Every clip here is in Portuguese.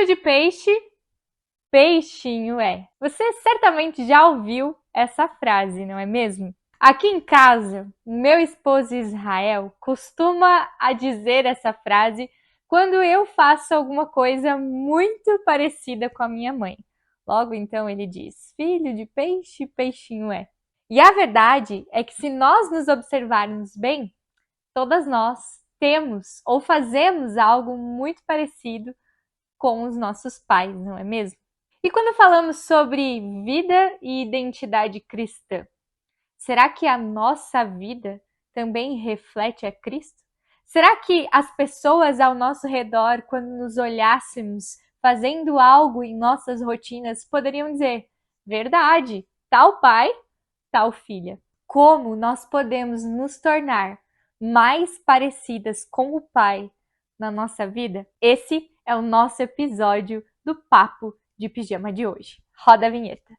Filho de peixe, peixinho é. Você certamente já ouviu essa frase, não é mesmo? Aqui em casa, meu esposo Israel costuma a dizer essa frase quando eu faço alguma coisa muito parecida com a minha mãe. Logo então ele diz: filho de peixe, peixinho é. E a verdade é que se nós nos observarmos bem, todas nós temos ou fazemos algo muito parecido com os nossos pais, não é mesmo? E quando falamos sobre vida e identidade cristã, será que a nossa vida também reflete a Cristo? Será que as pessoas ao nosso redor, quando nos olhássemos fazendo algo em nossas rotinas, poderiam dizer: verdade, tal pai, tal filha? Como nós podemos nos tornar mais parecidas com o Pai na nossa vida? Esse é o nosso episódio do Papo de Pijama de hoje. Roda a vinheta.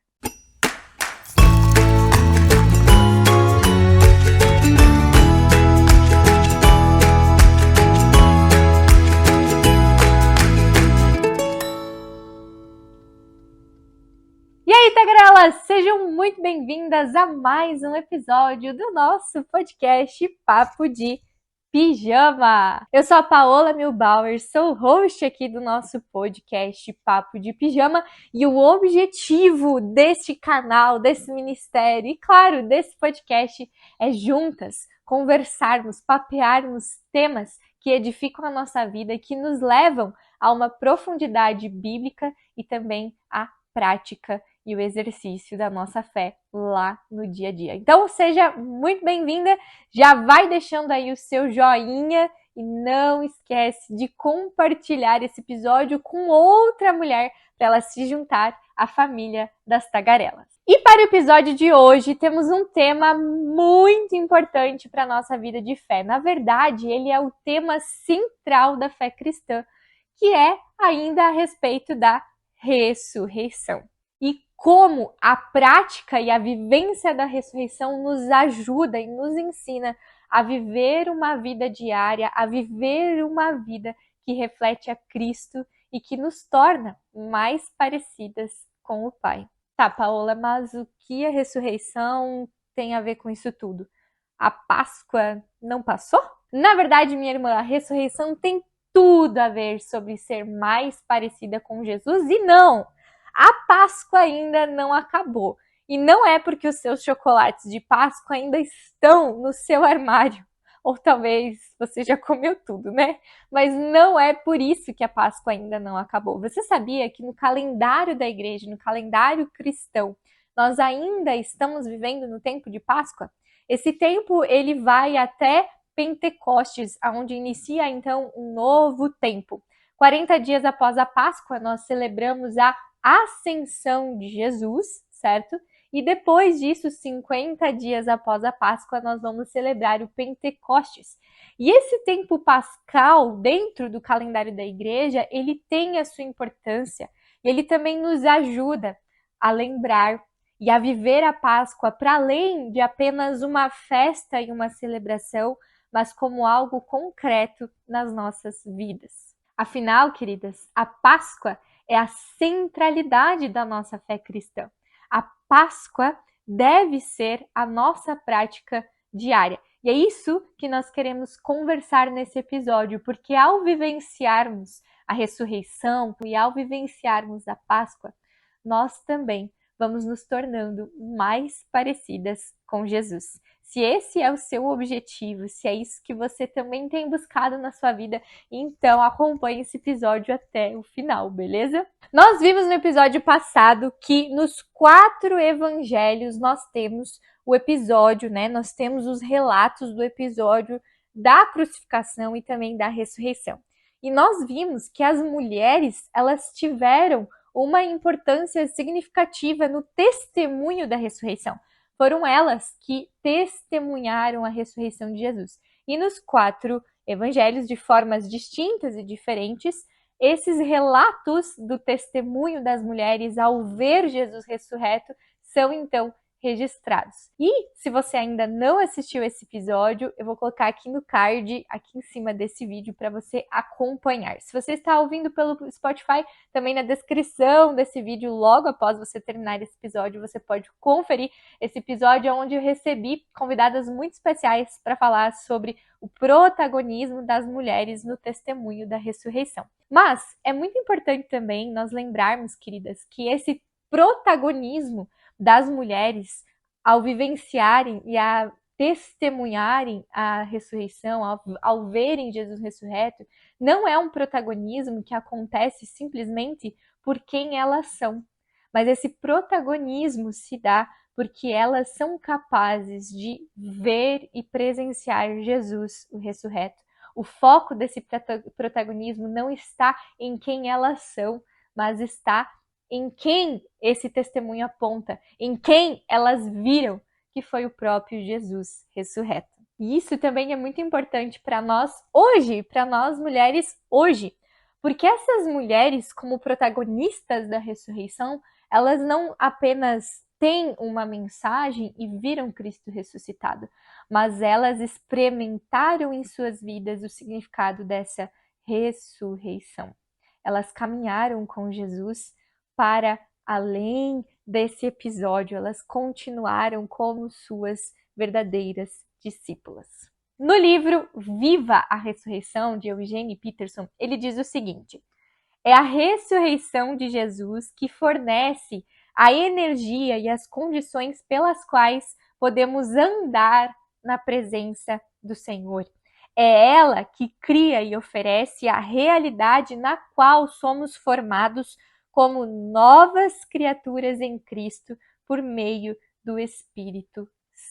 E aí, tagarelas! Sejam muito bem-vindas a mais um episódio do nosso podcast Papo de Pijama. Eu sou a Paola Milbauer, sou host aqui do nosso podcast Papo de Pijama e o objetivo deste canal, desse ministério e, claro, desse podcast é juntas conversarmos, papearmos temas que edificam a nossa vida e que nos levam a uma profundidade bíblica e também a prática e o exercício da nossa fé lá no dia a dia. Então, seja muito bem-vinda, já vai deixando aí o seu joinha e não esquece de compartilhar esse episódio com outra mulher para ela se juntar à família das tagarelas. E para o episódio de hoje, temos um tema muito importante para a nossa vida de fé. Na verdade, ele é o tema central da fé cristã, que é ainda a respeito da ressurreição. E como a prática e a vivência da ressurreição nos ajuda e nos ensina a viver uma vida diária, a viver uma vida que reflete a Cristo e que nos torna mais parecidas com o Pai. Tá, Paola, mas o que a ressurreição tem a ver com isso tudo? A Páscoa não passou? Na verdade, minha irmã, a ressurreição tem tudo a ver sobre ser mais parecida com Jesus e não! A Páscoa ainda não acabou. E não é porque os seus chocolates de Páscoa ainda estão no seu armário. Ou talvez você já comeu tudo, né? Mas não é por isso que a Páscoa ainda não acabou. Você sabia que no calendário da igreja, no calendário cristão, nós ainda estamos vivendo no tempo de Páscoa? Esse tempo, ele vai até Pentecostes, onde inicia então um novo tempo. 40 dias após a Páscoa, nós celebramos a Ascensão de Jesus, certo? E depois disso, 50 dias após a Páscoa, nós vamos celebrar o Pentecostes. E esse tempo pascal, dentro do calendário da igreja, ele tem a sua importância. Ele também nos ajuda a lembrar e a viver a Páscoa para além de apenas uma festa e uma celebração, mas como algo concreto nas nossas vidas. Afinal, queridas, a Páscoa é a centralidade da nossa fé cristã. A Páscoa deve ser a nossa prática diária. E é isso que nós queremos conversar nesse episódio, porque ao vivenciarmos a ressurreição e ao vivenciarmos a Páscoa, nós também vamos nos tornando mais parecidas com Jesus. Se esse é o seu objetivo, se é isso que você também tem buscado na sua vida, então acompanhe esse episódio até o final, beleza? Nós vimos no episódio passado que nos 4 evangelhos nós temos o episódio, né? Nós temos os relatos do episódio da crucificação e também da ressurreição. E nós vimos que as mulheres, elas tiveram uma importância significativa no testemunho da ressurreição. Foram elas que testemunharam a ressurreição de Jesus. E nos 4 evangelhos, de formas distintas e diferentes, esses relatos do testemunho das mulheres ao ver Jesus ressurreto são, então, registrados. E se você ainda não assistiu esse episódio, eu vou colocar aqui no card, aqui em cima desse vídeo, para você acompanhar. Se você está ouvindo pelo Spotify, também na descrição desse vídeo, logo após você terminar esse episódio, você pode conferir esse episódio onde eu recebi convidadas muito especiais para falar sobre o protagonismo das mulheres no testemunho da ressurreição. Mas é muito importante também nós lembrarmos, queridas, que esse protagonismo das mulheres ao vivenciarem e a testemunharem a ressurreição, ao verem Jesus ressurreto, não é um protagonismo que acontece simplesmente por quem elas são, mas esse protagonismo se dá porque elas são capazes de ver e presenciar Jesus, o ressurreto. O foco desse protagonismo não está em quem elas são, mas está em quem esse testemunho aponta, em quem elas viram, que foi o próprio Jesus ressurreto. E isso também é muito importante para nós hoje, para nós mulheres hoje, porque essas mulheres, como protagonistas da ressurreição, elas não apenas têm uma mensagem e viram Cristo ressuscitado, mas elas experimentaram em suas vidas o significado dessa ressurreição. Elas caminharam com Jesus para além desse episódio, elas continuaram como suas verdadeiras discípulas. No livro Viva a Ressurreição, de Eugene Peterson, ele diz o seguinte: é a ressurreição de Jesus que fornece a energia e as condições pelas quais podemos andar na presença do Senhor. É ela que cria e oferece a realidade na qual somos formados como novas criaturas em Cristo por meio do Espírito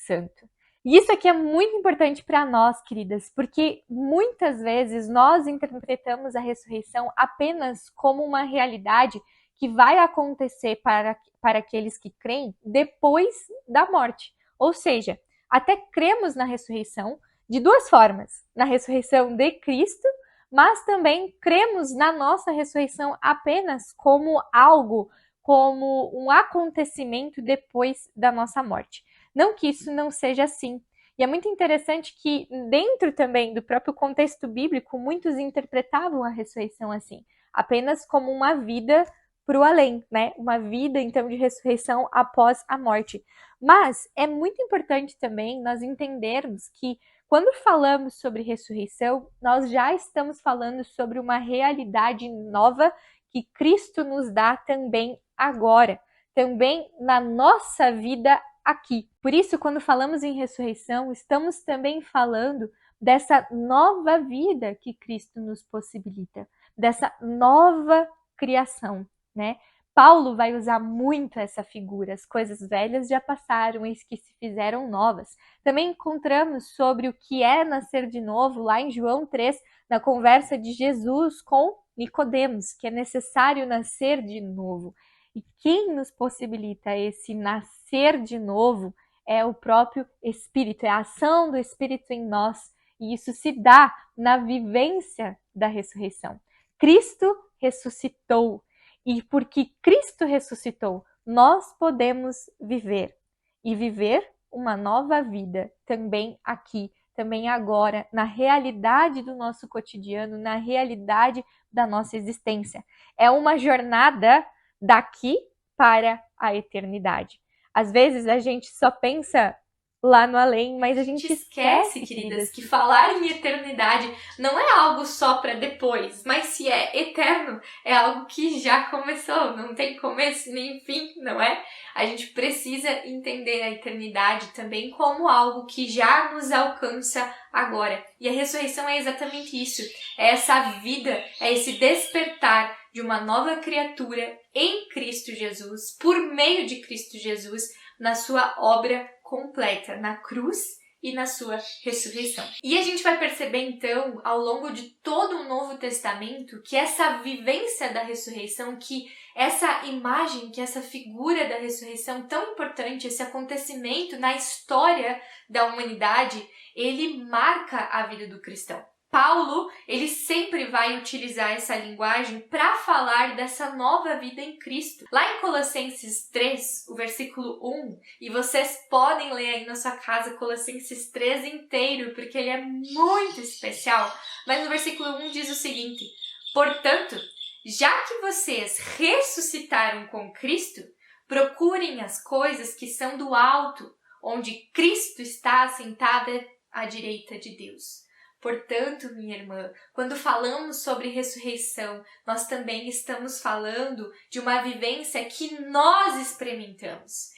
Santo. E isso aqui é muito importante para nós, queridas, porque muitas vezes nós interpretamos a ressurreição apenas como uma realidade que vai acontecer para aqueles que creem depois da morte. Ou seja, até cremos na ressurreição de duas formas: na ressurreição de Cristo, mas também cremos na nossa ressurreição apenas como algo, como um acontecimento depois da nossa morte. Não que isso não seja assim. E é muito interessante que, dentro também do próprio contexto bíblico, muitos interpretavam a ressurreição assim, apenas como uma vida para o além, né? Uma vida, então, de ressurreição após a morte. Mas é muito importante também nós entendermos que, quando falamos sobre ressurreição, nós já estamos falando sobre uma realidade nova que Cristo nos dá também agora, também na nossa vida aqui. Por isso, quando falamos em ressurreição, estamos também falando dessa nova vida que Cristo nos possibilita, dessa nova criação, né? Paulo vai usar muito essa figura: as coisas velhas já passaram, eis que se fizeram novas. Também encontramos sobre o que é nascer de novo lá em João 3, na conversa de Jesus com Nicodemos, que é necessário nascer de novo. E quem nos possibilita esse nascer de novo é o próprio Espírito, é a ação do Espírito em nós. E isso se dá na vivência da ressurreição. Cristo ressuscitou. E porque Cristo ressuscitou, nós podemos viver. E viver uma nova vida também aqui, também agora, na realidade do nosso cotidiano, na realidade da nossa existência. É uma jornada daqui para a eternidade. Às vezes a gente só pensa lá no além, mas a gente esquece, queridas, que falar em eternidade não é algo só para depois, mas se é eterno, é algo que já começou, não tem começo nem fim, não é? A gente precisa entender a eternidade também como algo que já nos alcança agora. E a ressurreição é exatamente isso, é essa vida, é esse despertar de uma nova criatura em Cristo Jesus, por meio de Cristo Jesus, na sua obra completa, na cruz e na sua ressurreição. E a gente vai perceber então, ao longo de todo o Novo Testamento, que essa vivência da ressurreição, que essa imagem, que essa figura da ressurreição tão importante, esse acontecimento na história da humanidade, ele marca a vida do cristão. Paulo, ele sempre vai utilizar essa linguagem para falar dessa nova vida em Cristo. Lá em Colossenses 3, o versículo 1, e vocês podem ler aí na sua casa Colossenses 3 inteiro, porque ele é muito especial, mas no versículo 1 diz o seguinte: portanto, já que vocês ressuscitaram com Cristo, procurem as coisas que são do alto, onde Cristo está assentado à direita de Deus. Portanto, minha irmã, quando falamos sobre ressurreição, nós também estamos falando de uma vivência que nós experimentamos.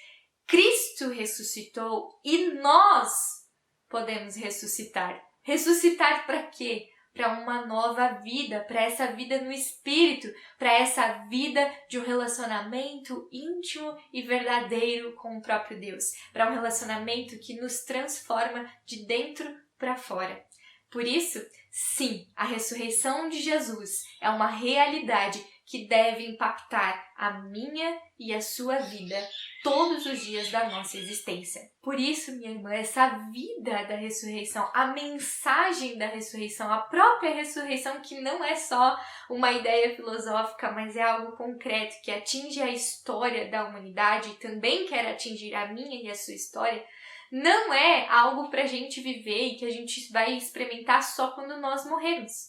Cristo ressuscitou e nós podemos ressuscitar. Ressuscitar para quê? Para uma nova vida, para essa vida no Espírito, para essa vida de um relacionamento íntimo e verdadeiro com o próprio Deus, para um relacionamento que nos transforma de dentro para fora. Por isso, sim, a ressurreição de Jesus é uma realidade que deve impactar a minha e a sua vida todos os dias da nossa existência. Por isso, minha irmã, essa vida da ressurreição, a mensagem da ressurreição, a própria ressurreição, que não é só uma ideia filosófica, mas é algo concreto que atinge a história da humanidade e também quer atingir a minha e a sua história, não é algo para a gente viver e que a gente vai experimentar só quando nós morrermos,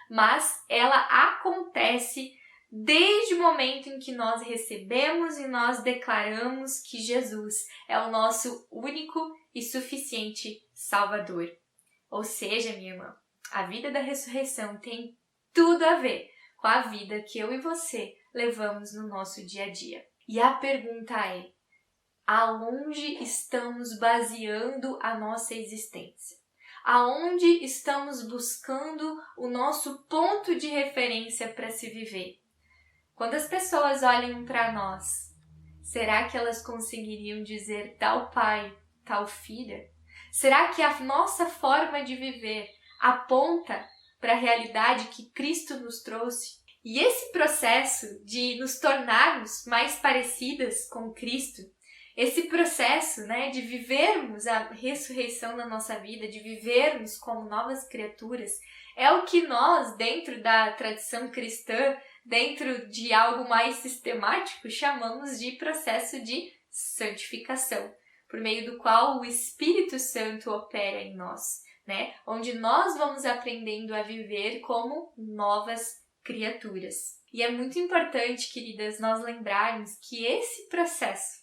mas ela acontece desde o momento em que nós recebemos e nós declaramos que Jesus é o nosso único e suficiente Salvador. Ou seja, minha irmã, a vida da ressurreição tem tudo a ver com a vida que eu e você levamos no nosso dia a dia. E a pergunta é: aonde estamos baseando a nossa existência? Aonde estamos buscando o nosso ponto de referência para se viver? Quando as pessoas olham para nós, será que elas conseguiriam dizer tal pai, tal filha? Será que a nossa forma de viver aponta para a realidade que Cristo nos trouxe? E esse processo de nos tornarmos mais parecidas com Cristo, esse processo, de vivermos a ressurreição na nossa vida, de vivermos como novas criaturas, é o que nós, dentro da tradição cristã, dentro de algo mais sistemático, chamamos de processo de santificação, por meio do qual o Espírito Santo opera em nós, onde nós vamos aprendendo a viver como novas criaturas. E é muito importante, queridas, nós lembrarmos que esse processo,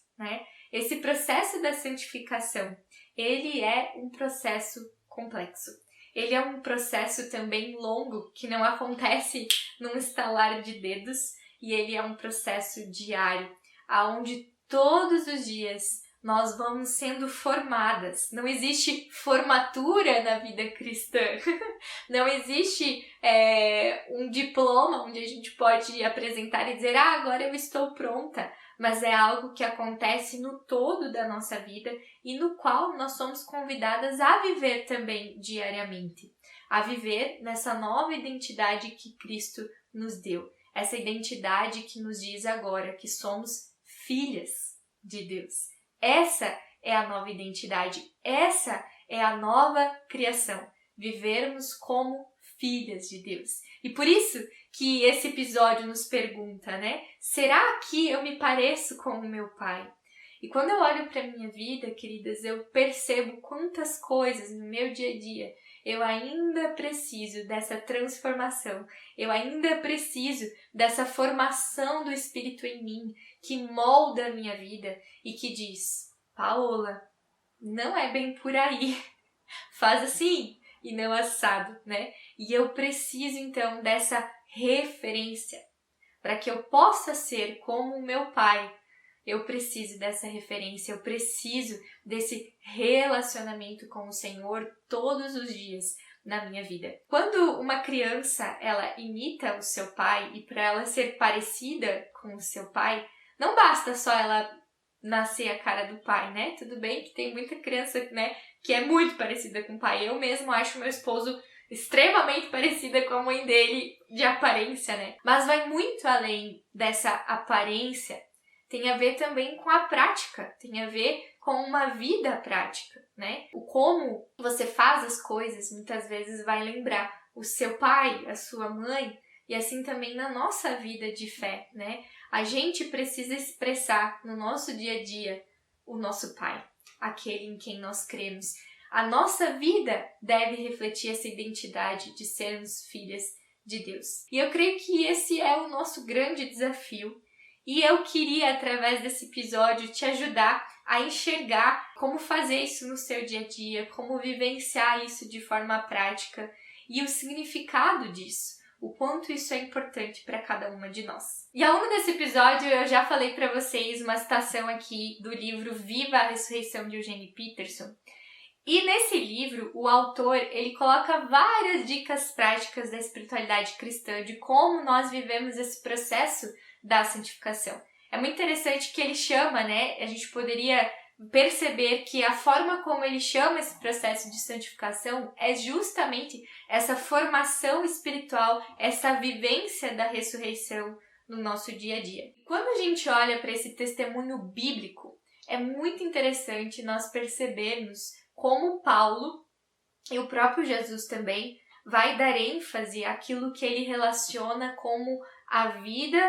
esse processo da santificação, ele é um processo complexo. Ele é um processo também longo, que não acontece num estalar de dedos, e ele é um processo diário, aonde todos os dias nós vamos sendo formadas. Não existe formatura na vida cristã. Não existe um diploma onde a gente pode apresentar e dizer: agora eu estou pronta. Mas é algo que acontece no todo da nossa vida e no qual nós somos convidadas a viver também diariamente. A viver nessa nova identidade que Cristo nos deu. Essa identidade que nos diz agora que somos filhas de Deus. Essa é a nova identidade, essa é a nova criação, vivermos como filhas de Deus. E por isso que esse episódio nos pergunta, será que eu me pareço com o meu pai? E quando eu olho para a minha vida, queridas, eu percebo quantas coisas no meu dia a dia eu ainda preciso dessa transformação, eu ainda preciso dessa formação do Espírito em mim, que molda a minha vida e que diz: Paola, não é bem por aí, faz assim e não assado, E eu preciso então dessa referência, para que eu possa ser como o meu pai. Eu preciso dessa referência, eu preciso desse relacionamento com o Senhor todos os dias na minha vida. Quando uma criança, ela imita o seu pai, e para ela ser parecida com o seu pai, não basta só ela nascer a cara do pai, Tudo bem que tem muita criança, que é muito parecida com o pai. Eu mesmo acho meu esposo extremamente parecida com a mãe dele de aparência, Mas vai muito além dessa aparência. Tem a ver também com a prática, tem a ver com uma vida prática, O como você faz as coisas muitas vezes vai lembrar o seu pai, a sua mãe, e assim também na nossa vida de fé, né? A gente precisa expressar no nosso dia a dia o nosso pai, aquele em quem nós cremos. A nossa vida deve refletir essa identidade de sermos filhas de Deus. E eu creio que esse é o nosso grande desafio. E eu queria, através desse episódio, te ajudar a enxergar como fazer isso no seu dia a dia, como vivenciar isso de forma prática e o significado disso. O quanto isso é importante para cada uma de nós. E ao longo desse episódio eu já falei para vocês uma citação aqui do livro Viva a Ressurreição de Eugene Peterson. E nesse livro, o autor, ele coloca várias dicas práticas da espiritualidade cristã, de como nós vivemos esse processo da santificação. É muito interessante que ele chama, né? A gente poderia perceber que a forma como ele chama esse processo de santificação é justamente essa formação espiritual, essa vivência da ressurreição no nosso dia a dia. Quando a gente olha para esse testemunho bíblico, é muito interessante nós percebermos como Paulo e o próprio Jesus também vai dar ênfase àquilo que ele relaciona como a vida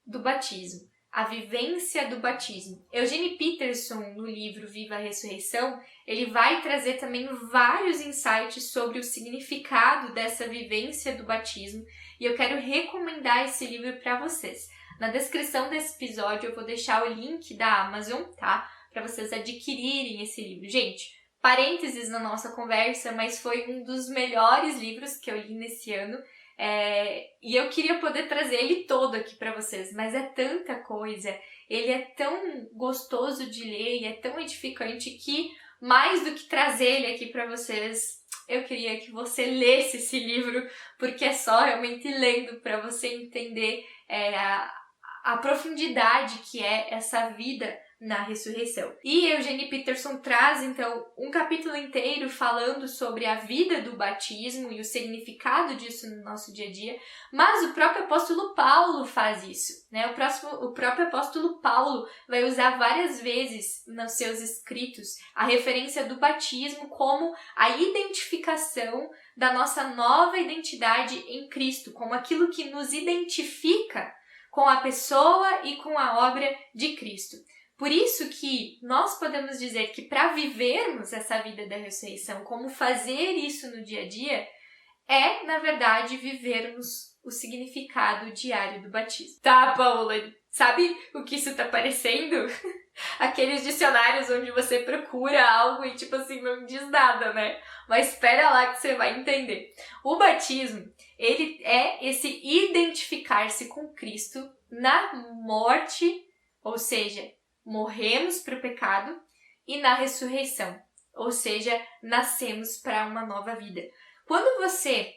do batismo, a vivência do batismo. Eugene Peterson, no livro Viva a Ressurreição, ele vai trazer também vários insights sobre o significado dessa vivência do batismo e eu quero recomendar esse livro para vocês. Na descrição desse episódio eu vou deixar o link da Amazon, tá? Para vocês adquirirem esse livro. Gente, parênteses na nossa conversa, mas foi um dos melhores livros que eu li nesse ano. E eu queria poder trazer ele todo aqui para vocês, mas é tanta coisa, ele é tão gostoso de ler e é tão edificante que, mais do que trazer ele aqui para vocês, eu queria que você lesse esse livro, porque é só realmente lendo para você entender a profundidade que é essa vida na ressurreição. E Eugene Peterson traz, então, um capítulo inteiro falando sobre a vida do batismo e o significado disso no nosso dia a dia, mas o próprio apóstolo Paulo faz isso, né? O próprio apóstolo Paulo vai usar várias vezes nos seus escritos a referência do batismo como a identificação da nossa nova identidade em Cristo, como aquilo que nos identifica com a pessoa e com a obra de Cristo. Por isso que nós podemos dizer que para vivermos essa vida da ressurreição, como fazer isso no dia a dia, é, na verdade, vivermos o significado diário do batismo. Tá, Paula? Sabe o que isso tá parecendo? Aqueles dicionários onde você procura algo e, tipo assim, não diz nada, né? Mas espera lá que você vai entender. O batismo, ele é esse identificar-se com Cristo na morte, ou seja, morremos para o pecado, e na ressurreição, ou seja, nascemos para uma nova vida. Quando você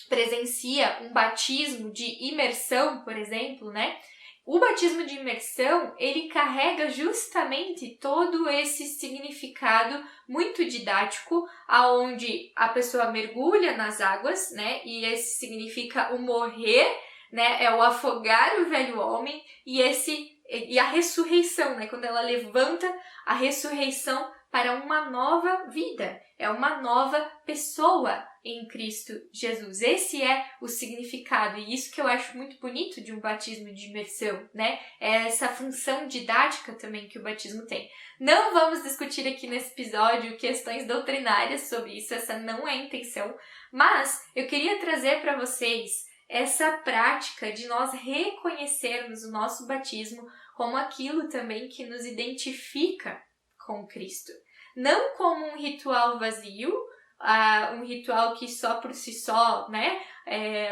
presencia um batismo de imersão, por exemplo, né? O batismo de imersão, ele carrega justamente todo esse significado muito didático, aonde a pessoa mergulha nas águas, né? E esse significa o morrer, né? É o afogar o velho homem, e a ressurreição, né? Quando ela levanta a ressurreição para uma nova vida, é uma nova pessoa em Cristo Jesus. Esse é o significado, e isso que eu acho muito bonito de um batismo de imersão, né? É essa função didática também que o batismo tem. Não vamos discutir aqui nesse episódio questões doutrinárias sobre isso, essa não é a intenção, mas eu queria trazer para vocês essa prática de nós reconhecermos o nosso batismo como aquilo também que nos identifica com Cristo. Não como um ritual vazio, um ritual que só por si só, né?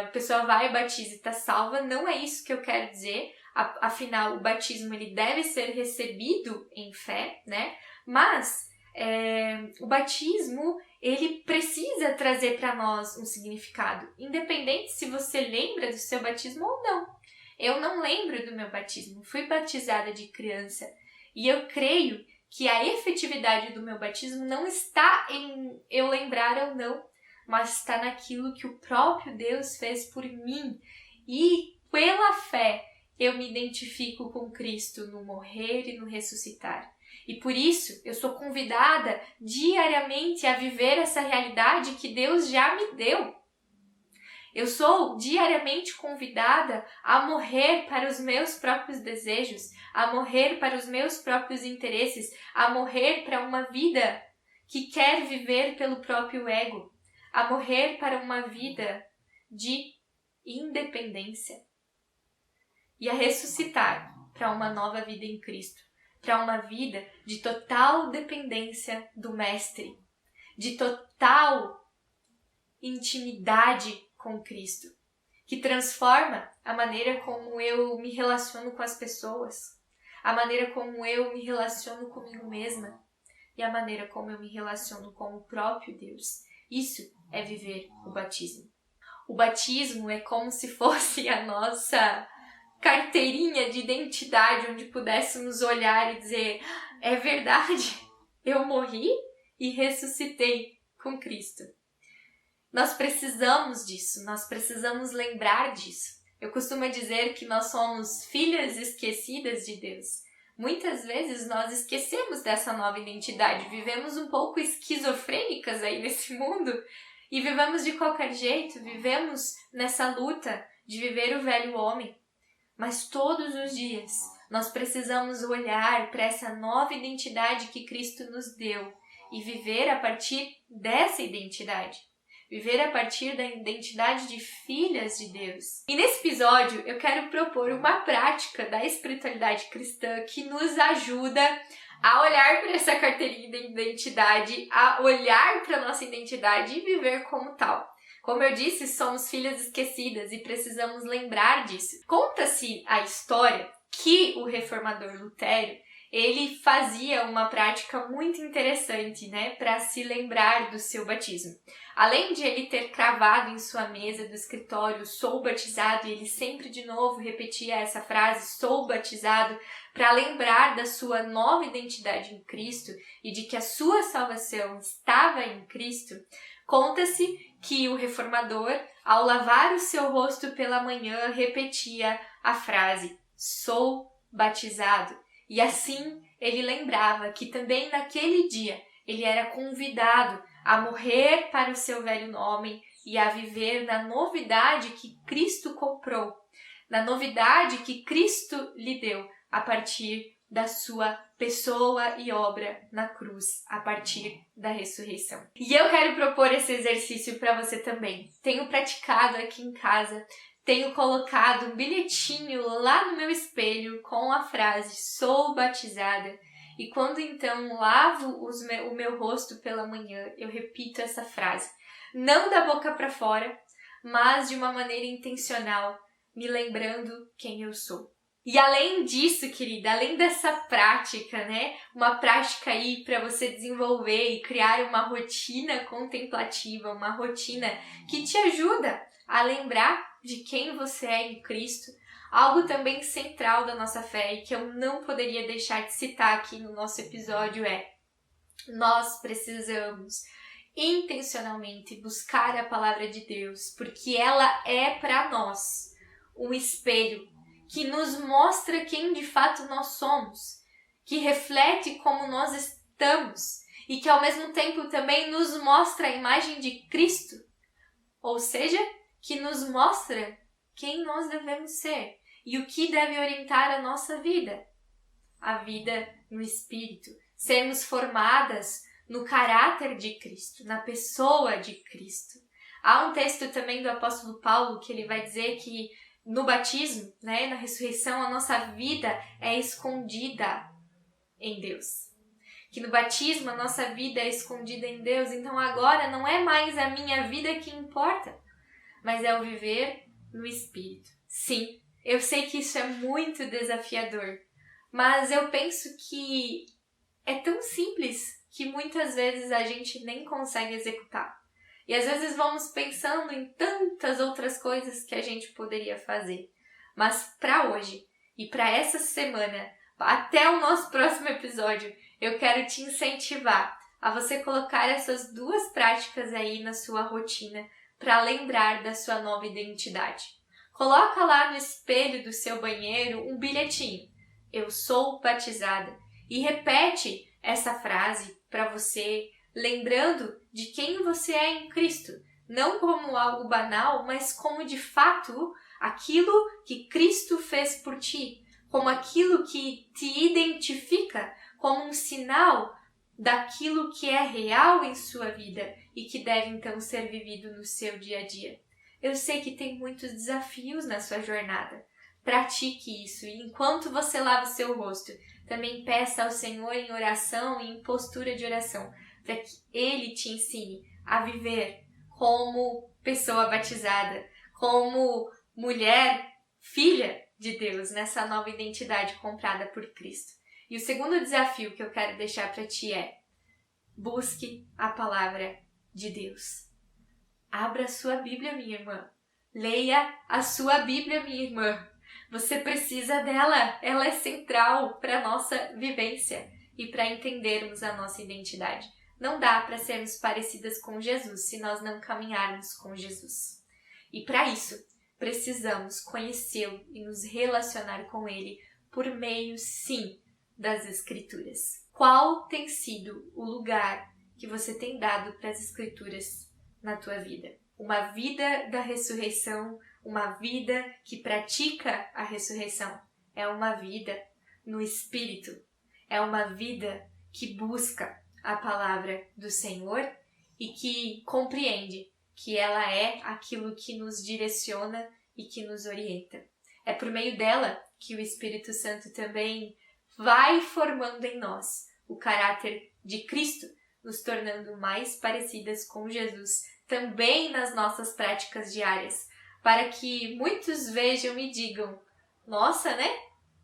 A pessoa vai, batiza e está salva. Não é isso que eu quero dizer. Afinal, o batismo ele deve ser recebido em fé, né? Mas o batismo ele precisa trazer para nós um significado, independente se você lembra do seu batismo ou não. Eu não lembro do meu batismo, fui batizada de criança e eu creio que a efetividade do meu batismo não está em eu lembrar ou não, mas está naquilo que o próprio Deus fez por mim. E pela fé eu me identifico com Cristo no morrer e no ressuscitar. E por isso eu sou convidada diariamente a viver essa realidade que Deus já me deu. Eu sou diariamente convidada a morrer para os meus próprios desejos, a morrer para os meus próprios interesses, a morrer para uma vida que quer viver pelo próprio ego, a morrer para uma vida de independência e a ressuscitar para uma nova vida em Cristo, para uma vida de total dependência do Mestre, de total intimidade com Cristo, que transforma a maneira como eu me relaciono com as pessoas, a maneira como eu me relaciono comigo mesma e a maneira como eu me relaciono com o próprio Deus. Isso é viver o batismo. O batismo é como se fosse a nossa carteirinha de identidade, onde pudéssemos olhar e dizer: é verdade, eu morri e ressuscitei com Cristo. Nós precisamos disso, nós precisamos lembrar disso. Eu costumo dizer que nós somos filhas esquecidas de Deus. Muitas vezes nós esquecemos dessa nova identidade, vivemos um pouco esquizofrênicas aí nesse mundo e vivemos de qualquer jeito, vivemos nessa luta de viver o velho homem. Mas todos os dias nós precisamos olhar para essa nova identidade que Cristo nos deu e viver a partir dessa identidade. Viver a partir da identidade de filhas de Deus. E nesse episódio eu quero propor uma prática da espiritualidade cristã que nos ajuda a olhar para essa carteirinha de identidade, a olhar para a nossa identidade e viver como tal. Como eu disse, somos filhas esquecidas e precisamos lembrar disso. Conta-se a história que o reformador Lutero, ele fazia uma prática muito interessante, né, para se lembrar do seu batismo. Além de ele ter cravado em sua mesa do escritório, sou batizado, e ele sempre de novo repetia essa frase, sou batizado, para lembrar da sua nova identidade em Cristo e de que a sua salvação estava em Cristo, conta-se que o reformador, ao lavar o seu rosto pela manhã, repetia a frase, sou batizado. E assim ele lembrava que também naquele dia ele era convidado a morrer para o seu velho homem e a viver na novidade que Cristo comprou, na novidade que Cristo lhe deu a partir da sua pessoa e obra na cruz, a partir da ressurreição. E eu quero propor esse exercício para você também. Tenho praticado aqui em casa, tenho colocado um bilhetinho lá no meu espelho com a frase sou batizada. E quando então lavo o meu rosto pela manhã, eu repito essa frase. Não da boca para fora, mas de uma maneira intencional, me lembrando quem eu sou. E além disso, querida, além dessa prática, né? Uma prática aí para você desenvolver e criar uma rotina contemplativa, uma rotina que te ajuda a lembrar de quem você é em Cristo. Algo também central da nossa fé e que eu não poderia deixar de citar aqui no nosso episódio é: nós precisamos intencionalmente buscar a palavra de Deus, porque ela é para nós um espelho que nos mostra quem de fato nós somos, que reflete como nós estamos e que ao mesmo tempo também nos mostra a imagem de Cristo, ou seja, que nos mostra quem nós devemos ser e o que deve orientar a nossa vida, a vida no Espírito, sermos formadas no caráter de Cristo, na pessoa de Cristo. Há um texto também do apóstolo Paulo que ele vai dizer que no batismo, né, na ressurreição, a nossa vida é escondida em Deus. Que no batismo a nossa vida é escondida em Deus, então agora não é mais a minha vida que importa, mas é o viver no Espírito. Sim, eu sei que isso é muito desafiador, mas eu penso que é tão simples que muitas vezes a gente nem consegue executar. E às vezes vamos pensando em tantas outras coisas que a gente poderia fazer. Mas para hoje e para essa semana, até o nosso próximo episódio, eu quero te incentivar a você colocar essas duas práticas aí na sua rotina para lembrar da sua nova identidade. Coloca lá no espelho do seu banheiro um bilhetinho. Eu sou batizada. E repete essa frase para você, lembrando de quem você é em Cristo, não como algo banal, mas como de fato aquilo que Cristo fez por ti, como aquilo que te identifica, como um sinal daquilo que é real em sua vida e que deve então ser vivido no seu dia a dia. Eu sei que tem muitos desafios na sua jornada. Pratique isso e enquanto você lava o seu rosto, também peça ao Senhor em oração e em postura de oração, para que Ele te ensine a viver como pessoa batizada, como mulher, filha de Deus, nessa nova identidade comprada por Cristo. E o segundo desafio que eu quero deixar para ti é: busque a palavra de Deus. Abra a sua Bíblia, minha irmã. Leia a sua Bíblia, minha irmã. Você precisa dela. Ela é central para a nossa vivência e para entendermos a nossa identidade. Não dá para sermos parecidas com Jesus se nós não caminharmos com Jesus. E para isso, precisamos conhecê-lo e nos relacionar com ele por meio, sim, das Escrituras. Qual tem sido o lugar que você tem dado para as Escrituras na tua vida? Uma vida da ressurreição, uma vida que pratica a ressurreição, é uma vida no Espírito, é uma vida que busca a palavra do Senhor e que compreende que ela é aquilo que nos direciona e que nos orienta. É por meio dela que o Espírito Santo também vai formando em nós o caráter de Cristo, nos tornando mais parecidas com Jesus, também nas nossas práticas diárias, para que muitos vejam e digam: nossa, né?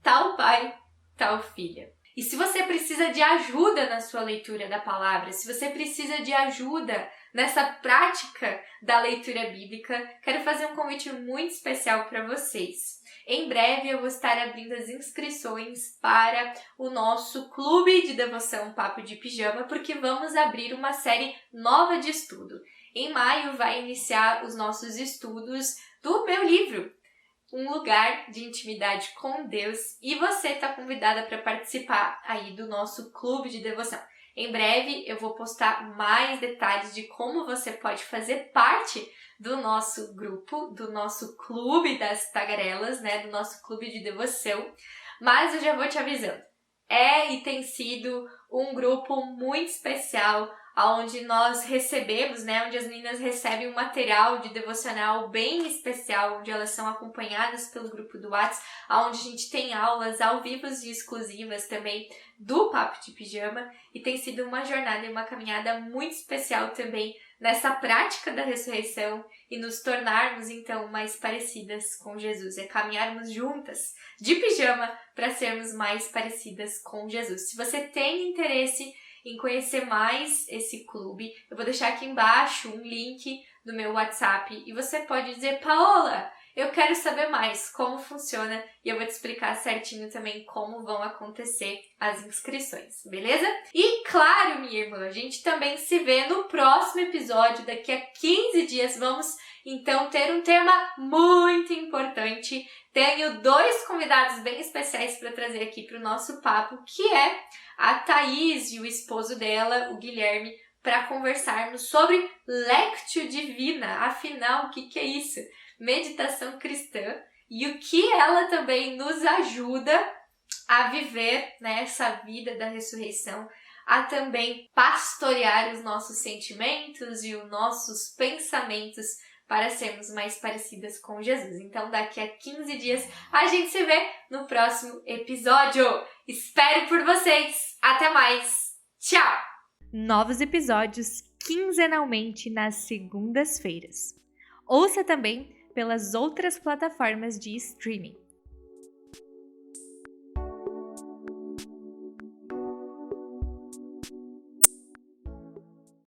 Tal pai, tal filha. E se você precisa de ajuda na sua leitura da palavra, se você precisa de ajuda nessa prática da leitura bíblica, quero fazer um convite muito especial para vocês. Em breve eu vou estar abrindo as inscrições para o nosso clube de devoção Papo de Pijama, porque vamos abrir uma série nova de estudo. Em maio vai iniciar os nossos estudos do meu livro, Um Lugar de Intimidade com Deus, e você está convidada para participar aí do nosso clube de devoção. Em breve eu vou postar mais detalhes de como você pode fazer parte do nosso grupo, do nosso clube das tagarelas, né, do nosso clube de devoção, mas eu já vou te avisando. É e tem sido um grupo muito especial, onde nós recebemos, né, onde as meninas recebem um material de devocional bem especial, onde elas são acompanhadas pelo grupo do WhatsApp, onde a gente tem aulas ao vivo e exclusivas também do Papo de Pijama, e tem sido uma jornada e uma caminhada muito especial também nessa prática da ressurreição e nos tornarmos então mais parecidas com Jesus, é caminharmos juntas de pijama para sermos mais parecidas com Jesus. Se você tem interesse em conhecer mais esse clube, eu vou deixar aqui embaixo um link do meu WhatsApp e você pode dizer: Paola, eu quero saber mais como funciona, e eu vou te explicar certinho também como vão acontecer as inscrições, beleza? E claro, minha irmã, a gente também se vê no próximo episódio. Daqui a 15 dias vamos então ter um tema muito importante. Tenho 2 convidados bem especiais para trazer aqui para o nosso papo, que é a Thaís e o esposo dela, o Guilherme, para conversarmos sobre Lectio Divina. Afinal, o que é isso? Meditação cristã, e o que ela também nos ajuda a viver, né, essa vida da ressurreição, a também pastorear os nossos sentimentos e os nossos pensamentos para sermos mais parecidas com Jesus. Então, daqui a 15 dias, a gente se vê no próximo episódio. Espero por vocês. Até mais. Tchau! Novos episódios quinzenalmente nas segundas-feiras. Ouça também pelas outras plataformas de streaming.